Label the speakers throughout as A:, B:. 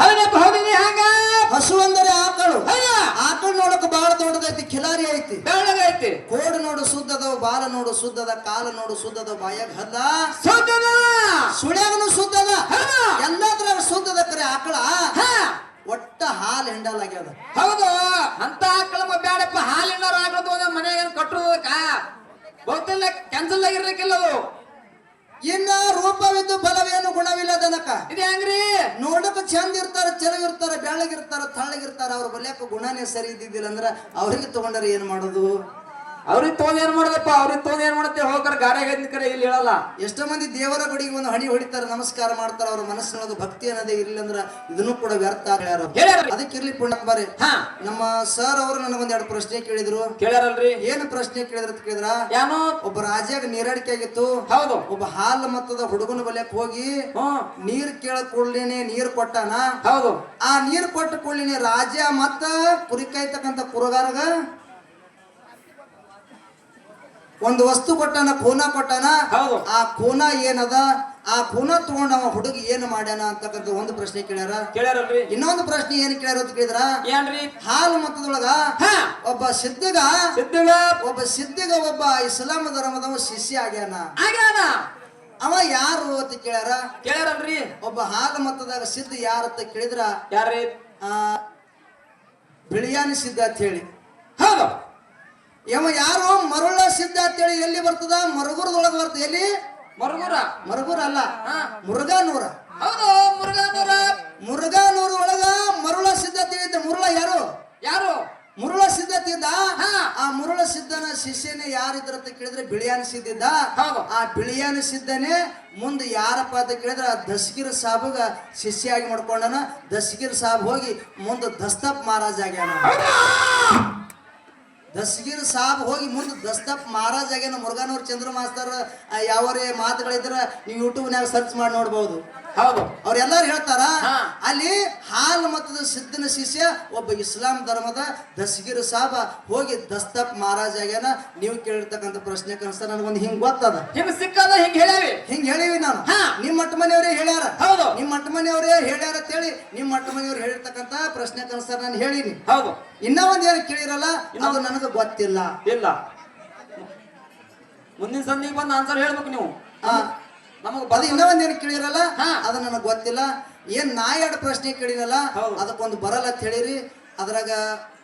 A: ಹೌದಪ್ಪ ಹೌದಿನಿ ಹಂಗ
B: ಹಸು ಅಂದರೆ ಆಕಳು ಆಕಳು ನೋಡಕ್ ಬಹಳ ದೊಡ್ಡದೈತಿ ಖಿಲಾರಿ ಐತಿ
A: ಬೆಳ್ಳಗೈತಿ
B: ಕೋಡು ನೋಡು ಸುದ್ದದವ ಬಾಲ ನೋಡು ಸುದ್ದದ ಕಾಲ ನೋಡು ಸುದ್ದದ ಬಾಯಾಗ ಹಲ್ಲ
A: ಸುದ್ದದ
B: ಸುಳ್ಯಾಗನು ಸುದ್ದದ ಎಲ್ಲದ್ರಾಗ ಸುದ್ದದ ಕರೆ ಆಕಳ ಒಟ್ಟ ಹಾಲು ಹೆಂಡಲಾಗ್ಯದ
A: ಹೌದು ಅಂತ ಆಕಳ ಬ್ಯಾಡಪ್ಪ ಹಾಲಿನ ಆಕಳದು ಮನೆಗೆ ಕಟ್ಟುದಕ್ಕ ಗೊತ್ತಿಲ್ಲ ಕ್ಯಾನ್ಸಲ್ ಆಗಿರ್ಲಿಕ್ಕಿಲ್ಲ ಅದು
B: ಇನ್ನ ರೂಪವಿದ್ದು ಬಲವೇನು ಗುಣವಿಲ್ಲದನಕ
A: ಇದು ಹೆಂಗ್ರಿ
B: ನೋಡಕ್ ಚಂದ ಇರ್ತಾರ ಚೆಲುವಿರ್ತಾರ ಬೆಳ್ಳಗಿರ್ತಾರ ತಳ್ಳಗಿರ್ತಾರ ಅವ್ರ ಬಲ್ಯಾಕ ಗುಣನೇ ಸರಿ ಇದ್ದಿದ್ದಿಲ್ಲ ಅಂದ್ರ ಅವ್ರಿಗೆ ತಗೊಂಡಾರ ಏನ್ ಮಾಡೋದು
A: ಅವ್ರಿಗೆ ತೊಗೊಂಡ್ ಏನ್ ಮಾಡದಪ್ಪ ಅವ್ರಿಗೆ ತೊಗೊಂಡ್ ಏನ್ ಮಾಡತ್ತೆ ಹೋಗ್ತಾರ ಗಾಡಿಯಾಗ ಕರೆ ಇಲ್ಲಿ ಹೇಳಲ್ಲ
B: ಎಷ್ಟೋ ಮಂದಿ ದೇವರ ಗುಡಿಗೆ ಒಂದು ಹಣಿ ಹೊಡಿತಾರ ನಮಸ್ಕಾರ ಮಾಡ್ತಾರ ಅವ್ರ ಮನಸ್ಸಿನೊಳಗೆ ಭಕ್ತಿ ಅನ್ನೋದೇ ಇರ್ಲಿ ಅಂದ್ರ ಇದನ್ನು ಕೂಡ ವ್ಯರ್ಥ ಆಗ್ಯಾರ ಅದಕ್ಕೆ ಇರ್ಲಿ ಪುಣ್ಯ ಬಾರಿ ನಮ್ಮ ಸರ್ ಅವರು ನನಗೊಂದ್ ಎರಡು ಪ್ರಶ್ನೆ ಕೇಳಿದ್ರು
A: ಕೇಳ್ಯಾರಲ್ರಿ
B: ಏನು ಪ್ರಶ್ನೆ ಕೇಳಿದ್ರ ಅಂತ ಕೇಳಿದ್ರ
A: ಯಾನು
B: ಒಬ್ಬ ರಾಜ್ಯಾಗ ನೀರಾಡಿಕೆ ಆಗಿತ್ತು
A: ಹೌದು
B: ಒಬ್ಬ ಹಾಲು ಮತ್ತದ ಹುಡುಗನ ಬಲ್ಯಕ್ ಹೋಗಿ ನೀರ್ ಕೇಳ ಕೂಡ್ಲೇನೆ ನೀರ್ ಕೊಟ್ಟಾನ
A: ಹೌದು
B: ಆ ನೀರ್ ಕೊಟ್ಟ ಕೂಡ್ಲೇನೆ ರಾಜ ಮತ್ತ ಕುರಿ ಕಾಯ್ತಕ್ಕಂತ ಕುರುಗಾರಗ ಒಂದು ವಸ್ತು ಕೊಟ್ಟಾನ ಖೂನ ಕೊಟ್ಟಾನ ಆ ಖೂನ ಏನದ ಆ ಖೂನ ತಗೊಂಡ ಅವ ಹುಡುಗಿ ಏನ್ ಮಾಡ್ಯಾನ ಅಂತಕ್ಕಂಥ ಒಂದು ಪ್ರಶ್ನೆ ಕೇಳ್ಯಾರಲ್ರಿ ಇನ್ನೊಂದು ಪ್ರಶ್ನೆ ಏನ್ ಕೇಳ್ಯಾರ ಅಂತ ಕೇಳಿದ್ರ
A: ಏನ್ರಿ
B: ಹಾಲು ಮತದೊಳಗ ಒಬ್ಬ ಸಿದ್ಧಗ ಒಬ್ಬ ಇಸ್ಲಾಂ ಧರ್ಮದವ ಶಿಷ್ಯ ಆಗ್ಯಾನ ಅವ ಯಾರು ಅಂತ
A: ಕೇಳ್ಯಾರಲ್ರಿ
B: ಒಬ್ಬ ಹಾಲು ಮತದಾಗ ಸಿದ್ಧ ಯಾರು ಅಂತ ಕೇಳಿದ್ರ
A: ಯಾರ್ರಿ
B: ಬಿಳಿಯಾನಿ ಸಿದ್ಧ ಅಂತ ಹೇಳಿ
A: ಹೌದು
B: ಇವ ಯಾರು ಮರುಳ ಸಿದ್ಧ ಅಂತೇಳಿ ಎಲ್ಲಿ ಬರ್ತದ ಮರುಗುರದೊಳಗ ಬರ್ತದ ಎಲ್ಲಿ ಮರುಗುರ ಅಲ್ಲ ಮುರುಘಾನೂರ
A: ಹೌದು
B: ಮುರುಘಾನೂರ ಒಳಗ ಮರುಳ ಸಿದ್ಧ ತಿಳಿದ ಮುರುಳ ಯಾರು ಮುರುಳ ಸಿದ್ಧ ತಿದ್ದ ಆ ಮುರುಳ ಸಿದ್ಧನ ಶಿಷ್ಯನೇ ಯಾರಿದ್ರಂತ ಕೇಳಿದ್ರೆ ಬಿಳಿಯಾನ ಸಿದ್ಧ ಇದ್ದ ಆ ಬಿಳಿಯಾನ ಸಿದ್ಧನೇ ಮುಂದೆ ಯಾರಪ್ಪ ಅಂತ ಕೇಳಿದ್ರೆ ದಸ್ಗಿರ್ ಸಾಬಗ ಶಿಷ್ಯ ಆಗಿ ಮಾಡ್ಕೊಂಡನ ದಸ್ಗಿರ್ ಸಾಬ್ ಹೋಗಿ ಮುಂದೆ ದಸ್ತಪ್ ಮಹಾರಾಜ್ ಆಗ್ಯಾನ ದಸ್ಗಿರ್ ಸಾಬ್ ಹೋಗಿ ಮುಂದೆ ದಸ್ತಪ್ ಮಹಾರಾಜ್ ಆಗ್ಯಾನ ಮುರುಘಾನೂರ್ ಚಂದ್ರ ಮಾಸ್ತರ್ ಯಾವರೇ ಮಾತುಗಳಿದ್ರ ನೀವು ಯೂಟ್ಯೂಬ್ನಾಗ ಸರ್ಚ್ ಮಾಡಿ ನೋಡ್ಬಹುದು
A: ಹೌದು
B: ಅವ್ರೆಲ್ಲಾರು ಹೇಳ್ತಾರ ಅಲ್ಲಿ ಹಾಲು ಮತದ ಸಿದ್ಧನ ಶಿಷ್ಯ ಒಬ್ಬ ಇಸ್ಲಾಂ ಧರ್ಮದ ದಸ್ಗಿರ್ ಸಾಬ ಹೋಗಿ ದಸ್ತಪ್ ಮಹಾರಾಜ್ ಆಗ್ಯಾನ ನೀವು ಕೇಳಿರ್ತಕ್ಕಂಥ ಪ್ರಶ್ನೆ ಕನ್ಸ ನನಗೊಂದು ಹಿಂಗ್ ಗೊತ್ತದ
A: ಹಿಂಗ್ ಸಿಕ್ಕದ ಹಿಂಗ್
B: ಹೇಳಿವಿ ನಾನು ನಿಮ್ಮ ಮಟ್ಟ ಮನೆಯವರೇ ಹೇಳ್ಯಾರ
A: ಹೌದು
B: ನಿಮ್ಮ ಮಟ್ಟ ಮನೆಯವರೇ ಹೇಳ್ಯಾರ ಅಂತೇಳಿ ನಿಮ್ಮ ಮಟ್ಟ ಮನೆಯವ್ರು ಹೇಳಿರ್ತಕ್ಕಂಥ ಪ್ರಶ್ನೆ ಕನ್ಸ ನಾನು ಹೇಳಿನಿ
A: ಹೌದು
B: ಇನ್ನ ಒಂದ್ ಏನು ಕೇಳಿರಲ್ಲ ಅದು ನನಗೆ ಗೊತ್ತಿಲ್ಲ
A: ಇಲ್ಲ ಮುಂದಿನ ಸಂದಿಗೆ ಬಂದು ಆನ್ಸರ್ ಹೇಳ್ಬೇಕು ನೀವು
B: ಅದು ಇನ್ನೂ ಒಂದೇನು ಕೇಳಿರಲ್ಲ ಅದು ನನಗೆ ಗೊತ್ತಿಲ್ಲ ಏನ್ ನಾ ಎರಡು ಪ್ರಶ್ನೆ ಕೇಳಿರಲ್ಲ ಅದಕ್ಕೊಂದು ಬರಲ್ಲ ಅಂತ ಹೇಳಿರಿ ಅದ್ರಾಗ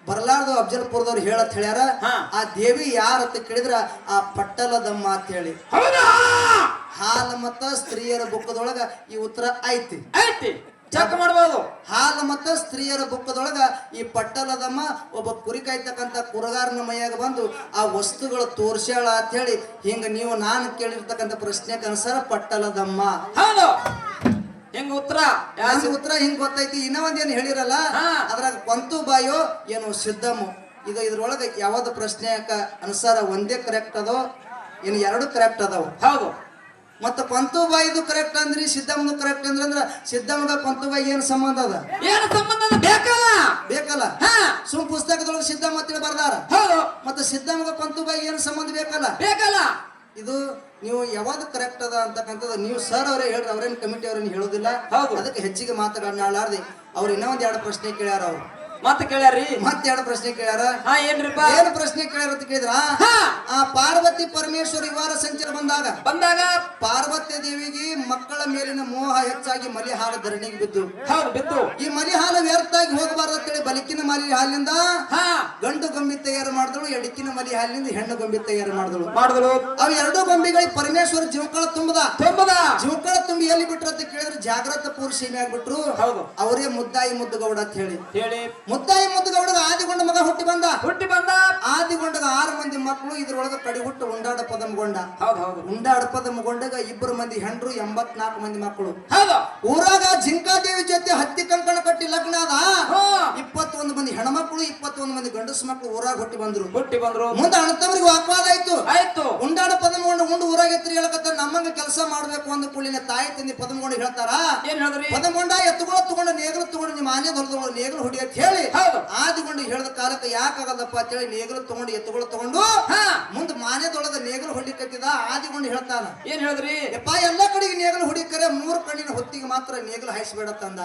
B: ಬರಲಾರ್ದು ಅಫ್ಜಲ್ಪುರದವ್ರು ಹೇಳತ್ ಹೇಳ್ಯಾರ ಆ ದೇವಿ ಯಾರತ್ತ ಕೇಳಿದ್ರ ಆ ಪಟ್ಟಲದಮ್ಮ ಅಂತ ಹೇಳಿ ಹಾಲು ಮತ್ತ ಸ್ತ್ರೀಯರ ಬುಕ್ಕದೊಳಗ ಈ ಉತ್ತರ ಐತಿ
A: ಚೆಕ್ ಮಾಡಬಹುದು
B: ಹಾಲು ಮತ್ತ ಸ್ತ್ರೀಯರ ಬುಕ್ಕದೊಳಗ ಈ ಪಟ್ಟಲದಮ್ಮ ಒಬ್ಬ ಕುರಿ ಕಾಯ್ತಕ್ಕಂತ ಕುರಗಾರನ ಮೈಯಾಗ ಬಂದು ಆ ವಸ್ತುಗಳು ತೋರ್ಸ್ಯಾಳ ಅಂತ ಹೇಳಿ ಹಿಂಗ ನೀವು ನಾನು ಕೇಳಿರ್ತಕ್ಕಂಥ ಪ್ರಶ್ನೆಗೆ ಅನುಸಾರ ಪಟ್ಟಲದಮ್ಮ
A: ಹೌದು ಹಿಂಗ ಉತ್ತರ
B: ಹಿಂಗ್ ಗೊತ್ತೈತಿ ಇನ್ನ ಒಂದೇನು ಹೇಳಿರಲ್ಲ ಅದ್ರಾಗ ಕೊಂತು ಬಾಯೋ ಏನು ಸಿದ್ದಮ್ಮು ಇದ್ರೊಳಗ ಯಾವ್ದು ಪ್ರಶ್ನೆ ಅನುಸಾರ ಒಂದೇ ಕರೆಕ್ಟ್ ಅದೋ ಏನು ಎರಡು ಕರೆಕ್ಟ್ ಅದಾವ
A: ಹೌದು
B: ಮತ್ತ ಕೊಂತುಬಾಯಿದು ಕರೆಕ್ಟ್ ಅಂದ್ರಿ ಸಿದ್ದಮ್ಮದು ಕರೆಕ್ಟ್ ಅಂದ್ರ ಸಿದ್ದಮ್ಮಗ ಕೊಂತುಬಾಯಿ ಏನ್ ಸಂಬಂಧ ಅದ ಬೇಕಲ್ಲ ಸುಮ್ ಪುಸ್ತಕದೊಳಗೆ ಸಿದ್ದಮ್ಮ ಅಂತೇಳಿ ಬರ್ದಾರ ಮತ್ತೆ ಸಿದ್ದಮ್ಮಗ ಕೊಂತುಬಾಯಿ ಏನ್ ಸಂಬಂಧ ಬೇಕಲ್ಲ ಇದು ನೀವು ಯಾವ್ದು ಕರೆಕ್ಟ್ ಅದ ಅಂತಕ್ಕಂಥದ್ದು ನೀವು ಸರ್ ಅವರೇ ಹೇಳ್ರಿ ಅವ್ರೇನ್ ಕಮಿಟಿ ಅವ್ರೇನು ಹೇಳೋದಿಲ್ಲ ಅದಕ್ಕೆ ಹೆಚ್ಚಿಗೆ ಮಾತುಗಳನ್ನ ಆಡಾರ್ದಿ ಅವ್ರು ಇನ್ನೂ ಒಂದ್ ಎರಡು ಪ್ರಶ್ನೆ ಕೇಳ್ಯಾರ ಅವ್ರು
A: ಮತ್ತೆ ಕೇಳ್ಯಾರಿ
B: ಮತ್ತೆ ಎರಡು ಪ್ರಶ್ನೆ ಕೇಳ್ಯಾರ
A: ಏನ್ರಿಪ್ಪ
B: ಏನು ಪ್ರಶ್ನೆ ಕೇಳ್ಯಾರ ಅಂತ ಕೇಳಿದ್ರ ಆ ಪಾರ್ವತಿ ಪರಮೇಶ್ವರ ವಿವಾಹ ಸಂಚಾರ ಬಂದಾಗ ಪಾರ್ವತಿ ದೇವಿಗೆ ಮಕ್ಕಳ ಮೇಲಿನ ಮೋಹ ಹೆಚ್ಚಾಗಿ ಮಲಿಹಾಲ ಧರಣಿಗೆ ಬಿದ್ದು ಈ ಮಲಿಹಾಲ ವ್ಯರ್ಥ ಆಗಿ ಹೋಗಬಾರ್ದು ಅಂತೇಳಿ ಬಲಿಕಿನ ಮಲಿ ಹಾಲಿನಿಂದ ಗಂಡು ಗೊಂಬಿ ತಯಾರು ಮಾಡಿದಳು ಎಡಕಿನ ಮಲಿ ಹಾಲಿನಿಂದ ಹೆಣ್ಣು ಗೊಂಬಿ ತಯಾರು ಮಾಡಿದಳು ಅವು ಎರಡು ಗೊಂಬಿಗಳಿಗೆ ಪರಮೇಶ್ವರ ಜೀವಕಳ ಜೀವಕಳ ತುಂಬಿ ಎಲ್ಲಿ ಬಿಟ್ರು ಅಂತ ಕೇಳಿದ್ರೆ ಜಾಗ್ರತ ಪೂರ್ ಸೀಮೆ ಆಗ್ಬಿಟ್ರು ಅವರೇ ಮುದ್ದಾಯಿ ಮುದ್ದುಗೌಡ ಅಂತ ಹೇಳಿ ಮುದ್ದಾಯಿ ಮುದ್ದುಗೌಡಗ ಆದಿಗೊಂಡ ಮಗ ಹುಟ್ಟಿ ಬಂದ ಆದಿಗೊಂಡಗ 6 ಮಂದಿ ಮಕ್ಕಳು ಇದ್ರೊಳಗ ಕಡಿ ಹುಟ್ಟು ಉಂಡಾಡ ಪದಮಗೊಂಡ ಉಂಡಾಡ ಪದಮಗೊಂಡಾಗ 2 ಮಂದಿ ಹೆಂಡ್ರು 84 ಮಂದಿ ಮಕ್ಕಳು ಊರಾಗ ಜಿಂಕಾದೇವಿ ಜೊತೆ ಹತ್ತಿ ಕಂಕಣ ಕಟ್ಟಿ ಲಗ್ನ ಅದ 21 ಮಂದಿ ಹೆಣ್ಮಕ್ಳು 21 ಮಂದಿ ಗಂಡಸು ಮಕ್ಕಳು ಊರಾಗ ಹುಟ್ಟಿ ಬಂದ್ರು ಮುಂದೆ ಅಣ್ಣತಮ್ಮರಿಗೆ ವಾಕ್ವಾದ ಆಯ್ತು ಉಂಡಾಡ ಪದಮಗೊಂಡ ಉಂಡು ಊರಾಗ ಎತ್ತಿ ಹೇಳಕತ್ತ ನಮ್ಮಂಗ ಕೆಲಸ ಮಾಡ್ಬೇಕು ಅಂದ ಕೂಡಲಿನ ತಾಯಿ ತಂದಿ ಪದಮಗೊಂಡ ಹೇಳ್ತಾರ ಪದಮಗೊಂಡ ಎತ್ತುಗಳ ತಗೊಂಡು ನೇಗಲು ತಗೊಂಡು ನಿಮ್ಮ ಆನೆ ಹೊಲದೊಳಗೆ ನೇಗಲು ಹೊಡಿ ಅಂತ ಹೇಳಿ ಆದಿಗೊಂಡು ಹೇಳಿದ ಕಾಲಕ್ಕೆ ಯಾಕಾಗದಪ್ಪ ಅಂತ ಹೇಳಿ ನೇಗಲು ತಗೊಂಡು ಎತ್ತುಗಳು ತಗೊಂಡು ಮುಂದೆ ಮಾನ್ಯದೊಳಗ ನೇಗಲು ಹೊಡಿಕತ್ತಿದ ಆದಿಗೊಂಡು ಹೇಳ್ತಾನ
A: ಏನ್ ಹೇಳಿದ್ರಿ
B: ಯಪ್ಪ ಎಲ್ಲ ಕಡೆಗೆ ನೇಗಲು ಹೊಡಿಕರೆ 3 ಕಣ್ಣಿನ ಹೊತ್ತಿಗೆ ಮಾತ್ರ ನೇಗಲು ಹಾಯಿಸಬೇಡ ತಂದ